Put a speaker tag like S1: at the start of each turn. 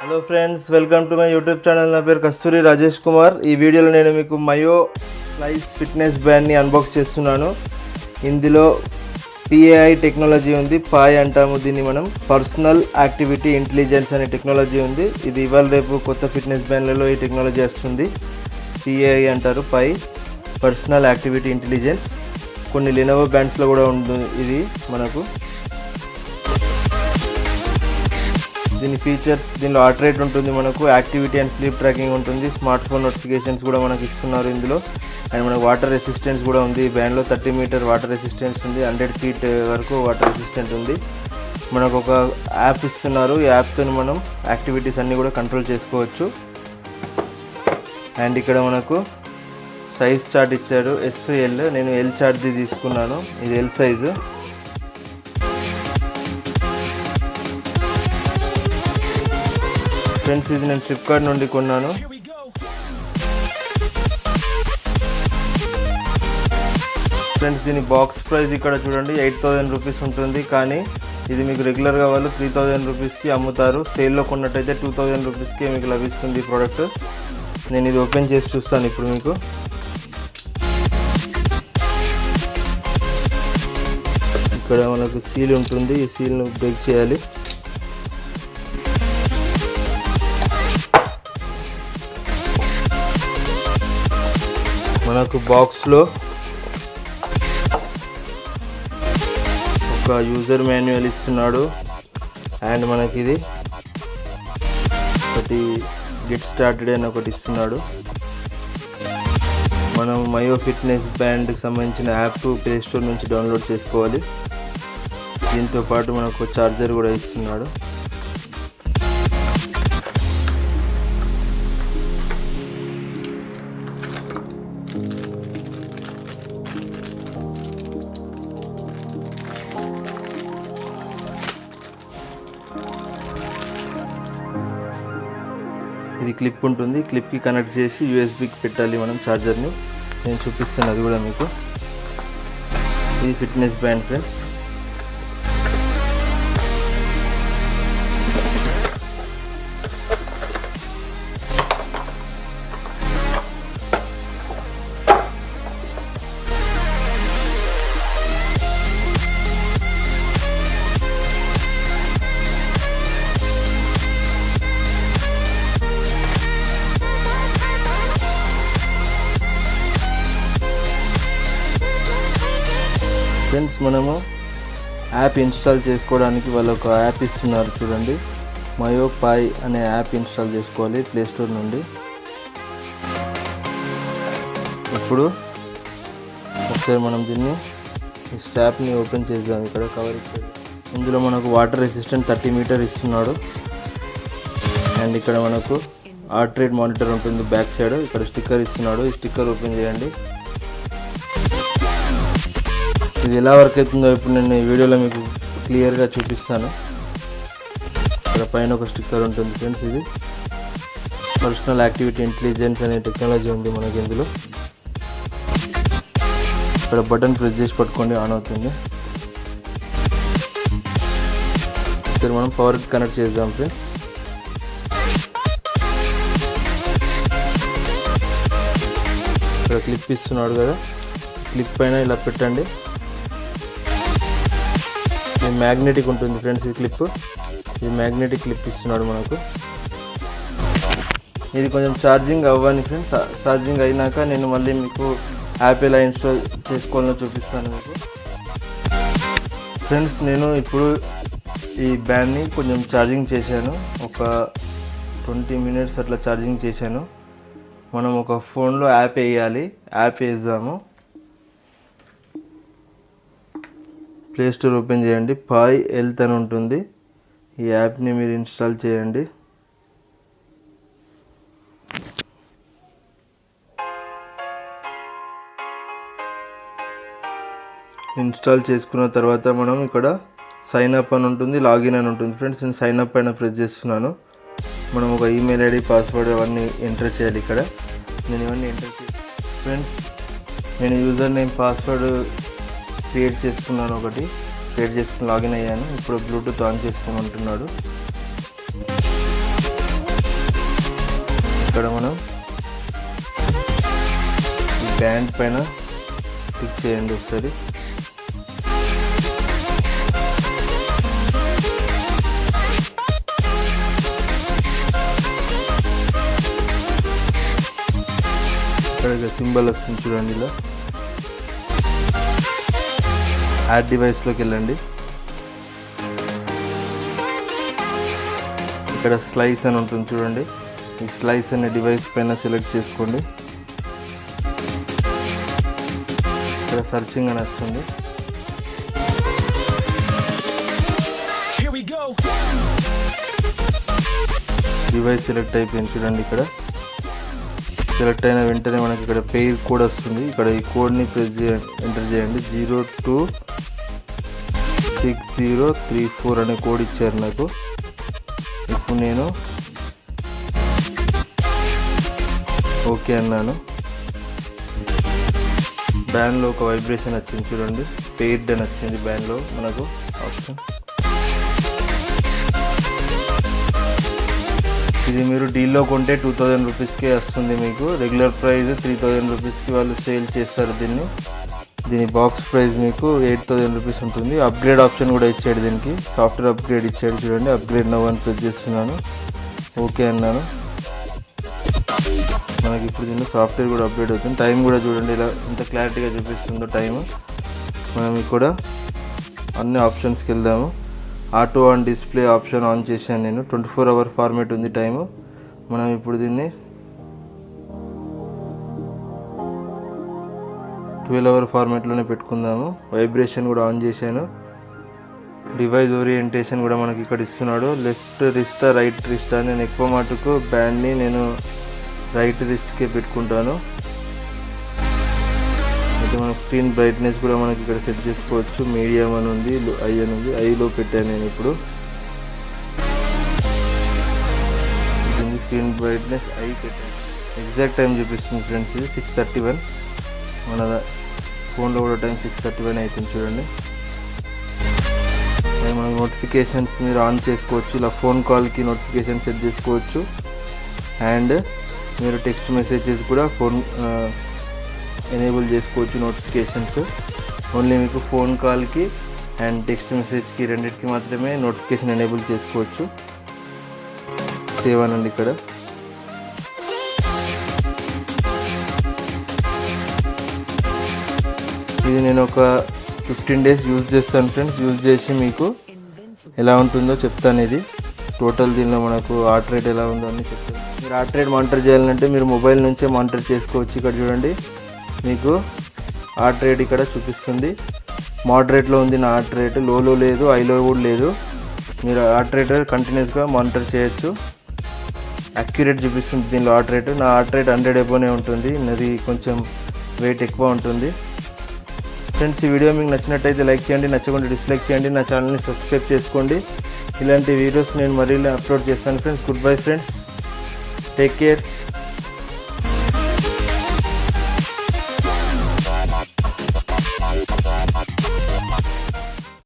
S1: Hello friends, welcome to my YouTube channel. నా పేరు కస్తూరి రాజేష్ కుమార్. ఈ వీడియోలో నేను మీకు మయో ఫ్లైస్ ఫిట్నెస్ బ్యాండ్ని అన్బాక్స్ చేస్తున్నాను. ఇందులో పిఏఐ టెక్నాలజీ ఉంది. పాయ్ అంటాము దీన్ని మనం. పర్సనల్ యాక్టివిటీ ఇంటెలిజెన్స్ అనే టెక్నాలజీ ఉంది. ఇది ఇవాళ రేపు కొత్త ఫిట్నెస్ బ్యాండ్లలో ఈ టెక్నాలజీ వస్తుంది. పిఏఐ అంటారు, పాయ్, పర్సనల్ యాక్టివిటీ ఇంటెలిజెన్స్. కొన్ని లెనోవో బ్యాండ్స్లో కూడా ఉంటుంది ఇది మనకు. దీని ఫీచర్స్, దీనిలో హార్ట్ రేట్ ఉంటుంది మనకు, యాక్టివిటీ అండ్ స్లీప్ ట్రాకింగ్ ఉంటుంది, స్మార్ట్ ఫోన్ నోటిఫికేషన్స్ కూడా మనకు ఇస్తున్నారు ఇందులో. అండ్ మనకు వాటర్ రెసిస్టెన్స్ కూడా ఉంది. ఈ బ్యాండ్లో 30 మీటర్ వాటర్ రెసిస్టెన్స్ ఉంది, 100 ఫీట్ వరకు వాటర్ రెసిస్టెంట్ ఉంది. మనకు ఒక యాప్ ఇస్తున్నారు. ఈ యాప్తో మనం యాక్టివిటీస్ అన్నీ కూడా కంట్రోల్ చేసుకోవచ్చు. అండ్ ఇక్కడ మనకు సైజ్ చార్ట్ ఇచ్చాడు, SL. నేను L చార్ట్ది తీసుకున్నాను. ఇది L సైజు. ఫ్రెండ్స్, ఇది నేను ఫ్లిప్కార్ట్ నుండి కొన్నాను. ఫ్రెండ్స్, దీని బాక్స్ ప్రైస్ ఇక్కడ చూడండి, 8000 రూపీస్ ఉంటుంది. కానీ ఇది మీకు రెగ్యులర్గా వాళ్ళు 3000 రూపీస్కి అమ్ముతారు. సేల్లో కొన్నట్టయితే 2000 రూపీస్కే మీకు లభిస్తుంది ఈ ప్రోడక్ట్. నేను ఇది ఓపెన్ చేసి చూస్తాను ఇప్పుడు మీకు. ఇక్కడ మనకు సీల్ ఉంటుంది. ఈ సీల్ను బ్రేక్ చేయాలి. మనకు బాక్స్లో ఒక యూజర్ మాన్యువల్ ఇస్తున్నాడు. అండ్ మనకి ఇది ఒకటి గెట్ స్టార్టెడ్ అని ఒకటి ఇస్తున్నాడు. మనం మయో ఫిట్నెస్ బ్యాండ్కి సంబంధించిన యాప్ ప్లే స్టోర్ నుంచి డౌన్లోడ్ చేసుకోవాలి. దీంతో పాటు మనకు ఛార్జర్ కూడా ఇస్తున్నాడు. ఇది క్లిప్ ఉంటుంది. క్లిప్కి కనెక్ట్ చేసి యూఎస్బీకి పెట్టాలి మనం ఛార్జర్ని. నేను చూపిస్తాను అది కూడా మీకు. ఇది ఫిట్నెస్ బ్యాండ్ ఫ్రెండ్స్. ఫ్రెండ్స్, మనము యాప్ ఇన్స్టాల్ చేసుకోవడానికి వాళ్ళు ఒక యాప్ ఇస్తున్నారు చూడండి. మయో పాయ్ అనే యాప్ ఇన్స్టాల్ చేసుకోవాలి ప్లే స్టోర్ నుండి. ఇప్పుడు ఒకసారి మనం దీన్ని ఈ స్టాప్ని ఓపెన్ చేద్దాం. ఇక్కడ కవర్ ఇచ్చాడు. ఇందులో మనకు వాటర్ రెసిస్టెంట్ 30 మీటర్ ఇస్తున్నాడు. అండ్ ఇక్కడ మనకు హార్ట్ రేట్ మానిటర్ ఉంటుంది బ్యాక్ సైడ్. ఇక్కడ స్టిక్కర్ ఇస్తున్నాడు. ఈ స్టిక్కర్ ఓపెన్ చేయండి. ఇది ఎలా వర్క్ అవుతుందో ఇప్పుడు నేను ఈ వీడియోలో మీకు క్లియర్గా చూపిస్తాను. ఇక్కడ పైన ఒక స్టిక్కర్ ఉంటుంది ఫ్రెండ్స్. ఇది పర్సనల్ యాక్టివిటీ ఇంటెలిజెన్స్ అనే టెక్నాలజీ ఉంది మనకి ఇందులో. ఇక్కడ బటన్ ప్రెస్ చేసి పట్టుకోండి, ఆన్ అవుతుంది. సరే, మనం పవర్కి కనెక్ట్ చేద్దాం ఫ్రెండ్స్. ఇక్కడ క్లిప్ ఇస్తున్నాడు కదా, క్లిప్ పైన ఇలా పెట్టండి. ఇది మ్యాగ్నెటిక్ ఉంటుంది ఫ్రెండ్స్. ఈ క్లిప్, ఇది మ్యాగ్నెటిక్ క్లిప్ ఇస్తున్నాడు మనకు. ఇది కొంచెం ఛార్జింగ్ అవ్వని ఫ్రెండ్స్. ఛార్జింగ్ అయినాక నేను మళ్ళీ మీకు యాప్ ఎలా ఇన్స్టాల్ చేసుకోవాలో చూపిస్తాను మీకు. ఫ్రెండ్స్, నేను ఇప్పుడు ఈ బ్యాండ్ని కొంచెం ఛార్జింగ్ చేశాను. ఒక 20 మినిట్స్ అట్లా ఛార్జింగ్ చేశాను. మనం ఒక ఫోన్లో యాప్ వేయాలి. యాప్ వేద్దాము. ప్లే స్టోర్ ఓపెన్ చేయండి. పాయ్ హెల్త్ అని ఉంటుంది. ఈ యాప్ని మీరు ఇన్స్టాల్ చేయండి. ఇన్స్టాల్ చేసుకున్న తర్వాత మనం ఇక్కడ సైన్ అప్ అని ఉంటుంది, లాగిన్ అని ఉంటుంది ఫ్రెండ్స్. నేను సైన్ అప్ పైన ప్రెస్ చేస్తున్నాను. మనం ఒక ఈమెయిల్ ఐడి, పాస్వర్డ్ అవన్నీ ఎంటర్ చేయాలి ఇక్కడ. నేను ఇవన్నీ ఎంటర్ చేసి ఫ్రెండ్స్, నేను యూజర్ నేమ్, పాస్వర్డ్ క్రియేట్ చేసుకున్నాను. ఒకటి క్రియేట్ చేసుకుని లాగిన్ అయ్యాను. ఇప్పుడు బ్లూటూత్ ఆన్ చేసుకోమంటున్నాడు. ఇక్కడ మనం ఈ బ్యాండ్ పైన క్లిక్ చేయండి ఒకసారి. ఇక్కడ సింబల్ వస్తుంది చూడండి, ఇలా యాడ్ డివైస్లోకి వెళ్ళండి. ఇక్కడ స్లైస్ అని ఉంటుంది చూడండి, ఈ స్లైస్ అనే డివైస్ పైన సెలెక్ట్ చేసుకోండి. ఇక్కడ సర్చింగ్ అని వస్తుంది. డివైస్ సెలెక్ట్ అయిపోయింది చూడండి. ఇక్కడ సెలెక్ట్ అయిన వెంటనే మనకి ఇక్కడ పెయిర్ కోడ్ వస్తుంది. ఇక్కడ ఈ కోడ్ని ఎంటర్ చేయండి. 026034 అనే కోడ్ ఇచ్చారు నాకు. ఇప్పుడు నేను ఓకే అన్నాను. బ్యాన్లో ఒక వైబ్రేషన్ వచ్చింది చూడండి, పెయిర్డ్ అని వచ్చింది బ్యాన్లో మనకు ఆప్షన్. ఇది మీరు డీల్లో కొంటే 2000 రూపీస్కే వస్తుంది మీకు. రెగ్యులర్ ప్రైస్ 3000 రూపీస్కి వాళ్ళు సేల్ చేస్తారు దీన్ని. దీని బాక్స్ ప్రైస్ మీకు 8000 రూపీస్ ఉంటుంది. అప్గ్రేడ్ ఆప్షన్ కూడా ఇచ్చాడు దీనికి, సాఫ్ట్వేర్ అప్గ్రేడ్ ఇచ్చాడు చూడండి. అప్గ్రేడ్ నవ్ అని ప్రెస్ చేస్తున్నాను, ఓకే అన్నాను. మనకి ఇప్పుడు దీనిలో సాఫ్ట్వేర్ కూడా అప్గ్రేడ్ అవుతుంది. టైం కూడా చూడండి ఇలా ఇంత క్లారిటీగా చూపిస్తుందో టైం. మనం ఇక్కడ అన్ని ఆప్షన్స్కి వెళ్దాము. Auto on display option on చేశాను నేను. 24 అవర్ ఫార్మేట్ ఉంది టైము. మనం ఇప్పుడు దీన్ని 12 అవర్ ఫార్మేట్లోనే పెట్టుకుందాము. వైబ్రేషన్ కూడా ఆన్ చేశాను. డివైస్ ఓరియంటేషన్ కూడా మనకి ఇక్కడ ఇస్తున్నాడు. లెఫ్ట్ రిస్టా రైట్ రిస్టా. నేను ఎక్కువ మటుకు బ్యాండ్ని నేను రైట్ రిస్ట్కే పెట్టుకుంటాను. అయితే మన స్క్రీన్ బ్రైట్నెస్ కూడా మనకి ఇక్కడ సెట్ చేసుకోవచ్చు. మీడియం అని ఉంది, ఐ అని ఉంది. ఐలో పెట్టాను నేను ఇప్పుడు. దీన్ని స్క్రీన్ బ్రైట్నెస్ ఐ పెట్టాను. ఎగ్జాక్ట్ టైం చూపిస్తుంది ఫ్రెండ్స్. ఇది 6:31. మన ఫోన్లో కూడా టైం 6:31 అవుతుంది చూడండి. మనం నోటిఫికేషన్స్ మీరు ఆన్ చేసుకోవచ్చు. ఇలా ఫోన్ కాల్కి నోటిఫికేషన్ సెట్ చేసుకోవచ్చు. అండ్ మీరు టెక్స్ట్ మెసేజెస్ కూడా ఫోన్ ఎనేబుల్ చేసుకోవచ్చు. నోటిఫికేషన్స్ ఓన్లీ మీకు ఫోన్ కాల్కి అండ్ టెక్స్ట్ మెసేజ్కి రెండింటికి మాత్రమే నోటిఫికేషన్ ఎనేబుల్ చేసుకోవచ్చు. సేవ్ అనండి ఇక్కడ. ఇది నేను ఒక 15 డేస్ యూజ్ చేస్తాను ఫ్రెండ్స్. యూజ్ చేసి మీకు ఎలా ఉంటుందో చెప్తాను. ఇది టోటల్ దీనిలో మనకు హార్ట్ రేట్ ఎలా ఉందో అని చెప్తాను. మీరు హార్ట్ రేట్ మానిటర్ చేయాలంటే మీరు మొబైల్ నుంచే మానిటర్ చేసుకోవచ్చు. ఇక్కడ చూడండి మీకు హార్ట్ రేట్ ఇక్కడ చూపిస్తుంది. మోడరేట్లో ఉంది నా హార్ట్ రేట్, లోలో లేదు, ఐలో కూడా లేదు. మీరు హార్ట్ రేట్ కంటిన్యూస్గా మానిటర్ చేయొచ్చు. అక్యురేట్ చూపిస్తుంది దీనిలో హార్ట్ రేట్. నా హార్ట్ రేట్ 100 అబోనే ఉంటుంది. నాది కొంచెం వెయిట్ ఎక్కువ ఉంటుంది. ఫ్రెండ్స్ ఈ వీడియో మీకు నచ్చినట్టయితే లైక్ చేయండి, నచ్చకుండా డిస్లైక్ చేయండి. నా ఛానల్ని సబ్స్క్రైబ్ చేసుకోండి. ఇలాంటి వీడియోస్ నేను మరీ అప్లోడ్ చేస్తాను friends. Good bye friends, take care.